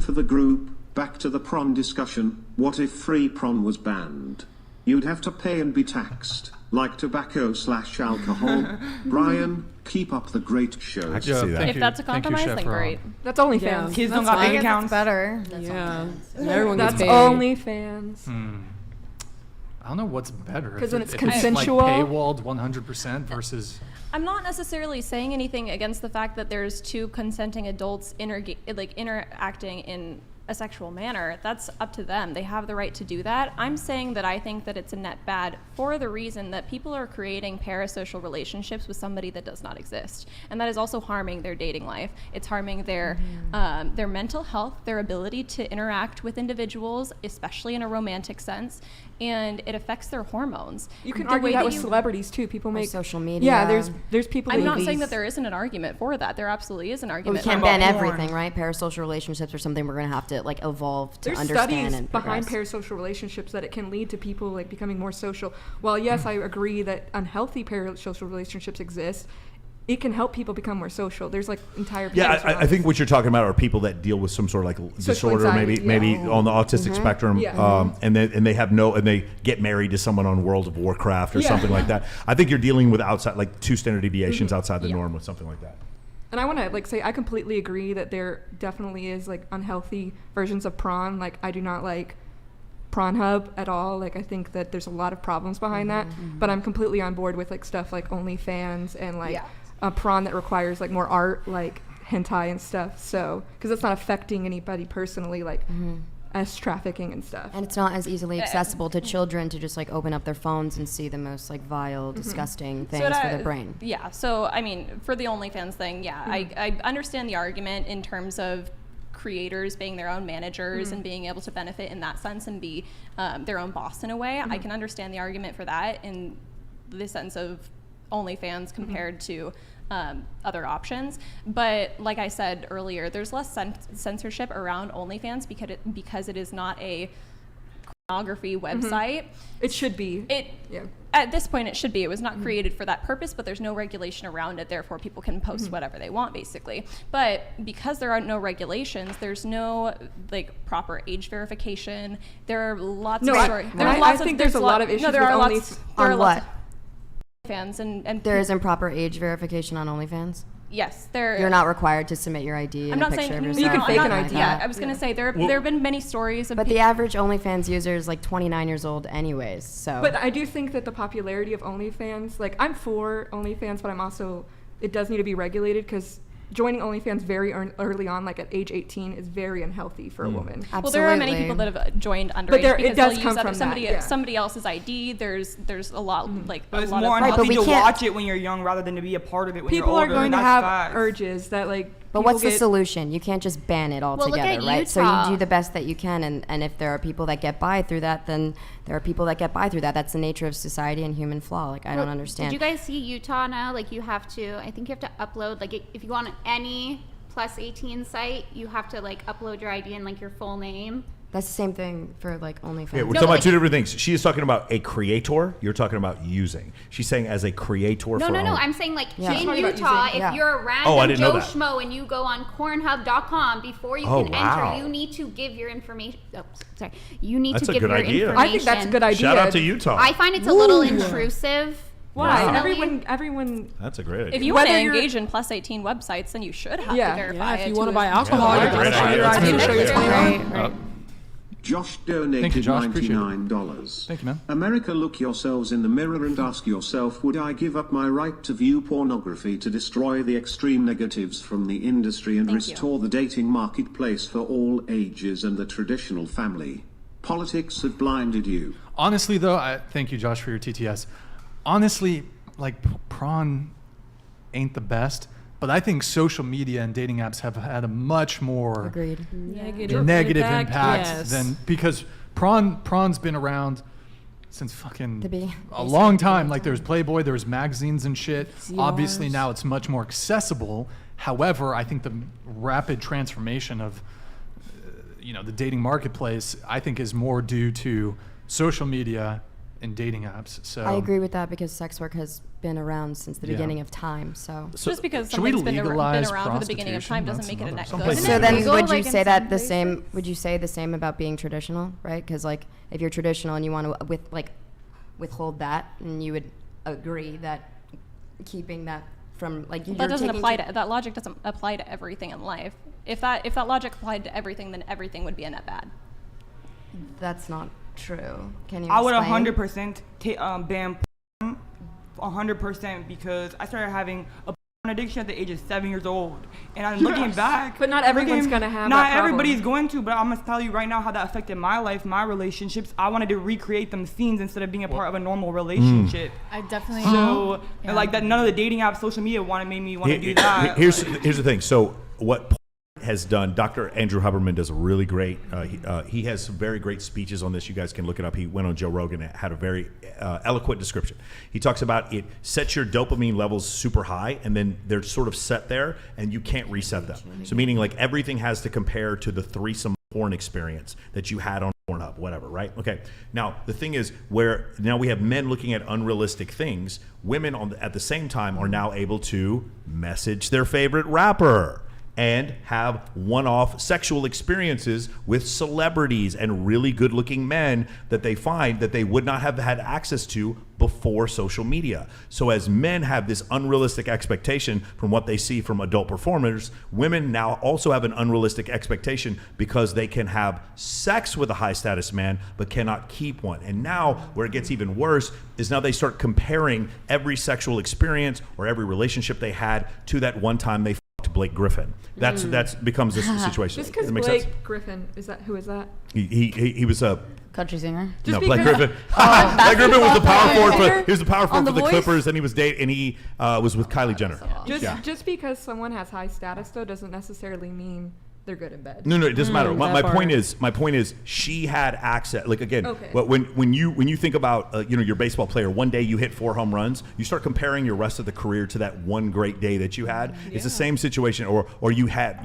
for the group. Back to the prawn discussion. What if free prawn was banned? You'd have to pay and be taxed, like tobacco/alcohol. Brian, keep up the great show. I can see that. If that's a compromise, then great. That's OnlyFans. Yeah. Kids don't got bank accounts. Better. Yeah. Everyone gets That's paid. OnlyFans. I don't know what's better. 'Cause when it's if consensual. It's like paywalled 100% versus. I'm not necessarily saying anything against the fact that there's two consenting adults interacting in a sexual manner. That's up to them. They have the right to do that. I'm saying that I think that it's a net bad for the reason that people are creating parasocial relationships with somebody that does not exist, and that is also harming their dating life. It's harming their mental health, their ability to interact with individuals, especially in a romantic sense, and it affects their hormones. You can argue that with celebrities too. People make social media. Yeah, there's people. I'm not saying that there isn't an argument for that. There absolutely is an argument. We can't ban everything, right? Parasocial relationships are something we're going to have to like evolve to understand. There's studies behind progress. parasocial relationships that it can lead to people like becoming more social. While yes, I agree that unhealthy parasocial relationships exist, it can help people become more social. There's like entire I think what you're talking about are people that deal with some sort of like disorder, anxiety, maybe on the autistic spectrum, and they get married to someone on World of Warcraft or something like that. I think you're dealing with outside, like 2 standard deviations outside the norm with something like that. And I want to like say I completely agree that there definitely is like unhealthy versions of prawn. Like I do not like Pornhub at all. Like I think that there's a lot of problems behind that. But I'm completely on board with like stuff like OnlyFans and like a prawn that requires like more art, like hentai and stuff. So because it's not affecting anybody personally, like as trafficking and stuff. And it's not as easily accessible to children to just like open up their phones and see the most like vile, disgusting things for their brain. Yeah. So I mean, for the OnlyFans thing, I understand the argument in terms of creators being their own managers and being able to benefit in that sense and be their own boss in a way. I can understand the argument for that in the sense of OnlyFans compared to other options. But like I said earlier, there's less censorship around OnlyFans because it is not a pornography website. It should be. At this point, it should be. It was not created for that purpose, but there's no regulation around it. Therefore, people can post whatever they want, basically. But because there are no regulations, there's no like proper age verification. There are lots of stories. I think there's a lot of issues with OnlyFans. On what? Fans and there is improper age verification on OnlyFans? Yes, you're not required to submit your ID and a picture of yourself. You can fake an ID. Yeah, I was going to say there have been many stories of but the average OnlyFans user is like 29 years old anyways, so. But I do think that the popularity of OnlyFans, like I'm for OnlyFans, but I'm also, it does need to be regulated because joining OnlyFans very early on, like at age 18, is very unhealthy for a woman. Absolutely. Well, there are many people that have joined underage because it does they'll come use from somebody else's ID. There's a lot But it's a lot more of unhealthy to watch it when you're young rather than to be a part of it when you're older. People are going to have urges that like. But what's the solution? You can't just ban it altogether, right? So you do the best that you can, and if there are people that get by through that, then there are people that get by through that. That's the nature of society and human flaw. Like, I don't understand. Did you guys see Utah now? Like, you have to, I think you have to upload, like, if you go on any plus 18 site, you have to, like, upload your ID and, like, your full name. That's the same thing for like OnlyFans. Yeah, we're talking about two different things. She is talking about a creator. You're talking about using. She's saying as a creator. No, I'm saying like in Utah, if you're a random Joe Schmo and you go on Pornhub.com, before you can enter, you need to give your information. Oh, sorry. You need to give your information. I think that's a good idea. Shout out to Utah. I find it's a little intrusive. Why? Everyone. That's a great idea. If you want to engage in plus 18 websites, then you should have to verify it. If you want to buy alcohol, you have to show your ID. Josh donated $99. Thank you, man. America, look yourselves in the mirror and ask yourself, would I give up my right to view pornography to destroy the extreme negatives from the industry and restore the dating marketplace for all ages and the traditional family? Politics have blinded you. Honestly, though, thank you, Josh, for your TTS. Honestly, like, prawn ain't the best. But I think social media and dating apps have had a much more negative impact than, because prawn's been around since fucking a long time. Like, there's Playboy, there's magazines and shit. Obviously now it's much more accessible. However, I think the rapid transformation of the dating marketplace, I think, is more due to social media in dating apps. So I agree with that because sex work has been around since the beginning of time. So just because should we something's been around legalize for the beginning of time doesn't make it a net good. So then would you say that the same? Would you say the same about being traditional, right? Because like if you're traditional and you want to withhold that, and you would agree that keeping that from like that doesn't apply to that logic doesn't apply to everything in life. If that logic applied to everything, then everything would be a net bad. That's not true. Can you? I would explain? 100% ban porn, 100%, because I started having a porn addiction at the age of 7 years old, and I'm looking back. But not everyone's gonna have. Not that problem. everybody's going to, but I'm gonna tell you right now how that affected my life, my relationships. I wanted to recreate them scenes instead of being a part of a normal relationship. I definitely. So like that, none of the dating apps, social media made me want to do that. Here's the thing. So what has done, Dr. Andrew Huberman does a really great, he has some very great speeches on this. You guys can look it up. He went on Joe Rogan and had a very eloquent description. He talks about it sets your dopamine levels super high, and then they're sort of set there and you can't reset them. So meaning like everything has to compare to the threesome porn experience that you had on Pornhub, whatever, right? Okay. Now the thing is, where now we have men looking at unrealistic things, women at the same time are now able to message their favorite rapper and have one-off sexual experiences with celebrities and really good-looking men that they find that they would not have had access to before social media. So as men have this unrealistic expectation from what they see from adult performers, women now also have an unrealistic expectation because they can have sex with a high-status man but cannot keep one. And now where it gets even worse is now they start comparing every sexual experience or every relationship they had to that one time they Blake Griffin. That's becomes this situation. Just because Blake Griffin who is that? He was a country singer. Blake Griffin. Blake Griffin was the power forward. He was the power forward for the Clippers, and he was was with Kylie Jenner. Just because someone has high status though doesn't necessarily mean they're good in bed. No, it doesn't matter. My point is she had access. Like again, when you think about your baseball player, one day you hit 4 home runs, you start comparing your rest of the career to that one great day that you had. Yeah. It's the same situation. Or you hit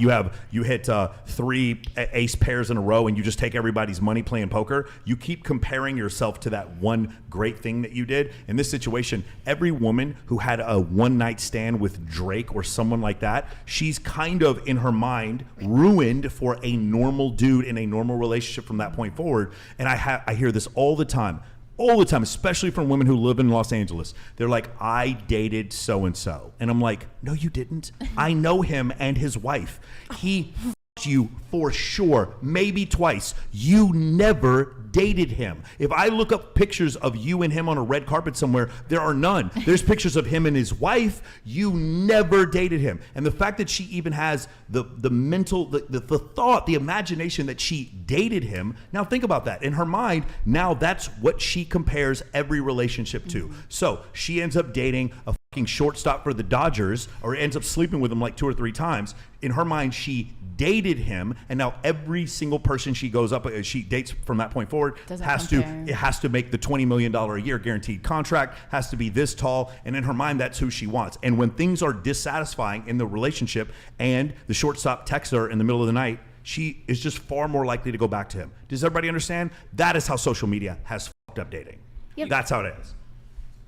3 ace pairs in a row, and you just take everybody's money playing poker. You keep comparing yourself to that one great thing that you did. In this situation, every woman who had a one night stand with Drake or someone like that, she's kind of in her mind ruined for a normal dude in a normal relationship from that point forward. And I hear this all the time, especially from women who live in Los Angeles. They're like, I dated so-and-so. And I'm like, no, you didn't. I know him and his wife. He f***ed you for sure, maybe twice. You never dated him. If I look up pictures of you and him on a red carpet somewhere, there are none. There's pictures of him and his wife. You never dated him. And the fact that she even has the mental, the thought, the imagination that she dated him. Now think about that. In her mind, now that's what she compares every relationship to. So she ends up dating a fucking shortstop for the Dodgers, or ends up sleeping with him like 2 or 3 times. In her mind, she dated him, and now every single person she dates from that point forward has to make the $20 million a year guaranteed contract, has to be this tall, and in her mind that's who she wants. And when things are dissatisfying in the relationship and the shortstop texts her in the middle of the night, she is just far more likely to go back to him. Does everybody understand? That is how social media has fucked up dating. Yep. That's how it is.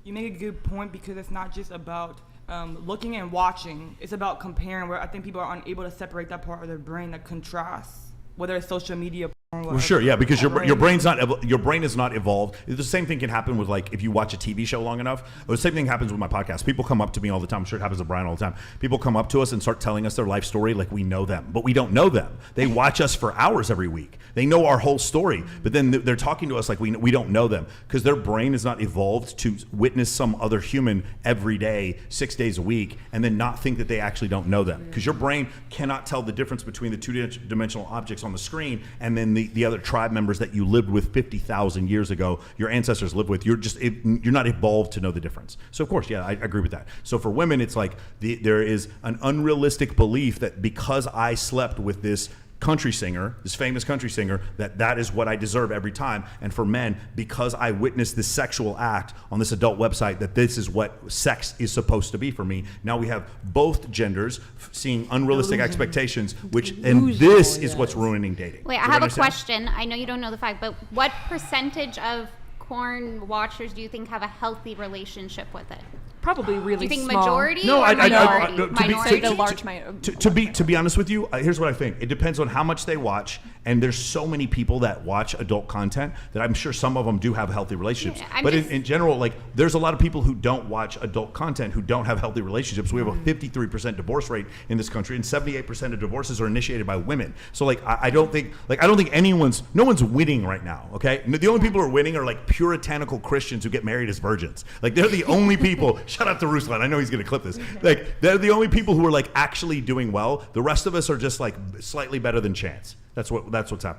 You make a good point, because it's not just about looking and watching. It's about comparing, where I think people are unable to separate that part of their brain that contrasts, whether it's social media. Well, sure, yeah, because your brain is not evolved. The same thing can happen with, like, if you watch a TV show long enough. Or the same thing happens with my podcast. People come up to me all the time. I'm sure it happens to Brian all the time. People come up to us and start telling us their life story like we know them, but we don't know them. They watch us for hours every week. They know our whole story, but then they're talking to us like we don't know them, because their brain is not evolved to witness some other human every day, 6 days a week, and then not think that they actually don't know them. Because your brain cannot tell the difference between the two-dimensional objects on the screen and then the other tribe members that you lived with 50,000 years ago, your ancestors lived with. You're not evolved to know the difference. So of course, yeah, I agree with that. So for women, it's like there is an unrealistic belief that because I slept with this country singer, this famous country singer, that is what I deserve every time. And for men, because I witnessed this sexual act on this adult website, that this is what sex is supposed to be for me. Now we have both genders seeing unrealistic expectations, and this is what's ruining dating. Wait, I have a question. I know you don't know the fact, but what percentage of porn watchers do you think have a healthy relationship with it? Probably really Do you think small. majority No, or minority? To be honest with you, here's what I think. It depends on how much they watch, and there's so many people that watch adult content that I'm sure some of them do have healthy relationships. Yeah, but in general, like there's a lot of people who don't watch adult content who don't have healthy relationships. We have a 53% divorce rate in this country, and 78% of divorces are initiated by women. So like I don't think no one's winning right now. Okay, the only people who are winning are like puritanical Christians who get married as virgins. Like they're the only people. Shout out to Ruslan. I know he's going to clip this. Like they're the only people who are like actually doing well. The rest of us are just like slightly better than chance. That's what's happening.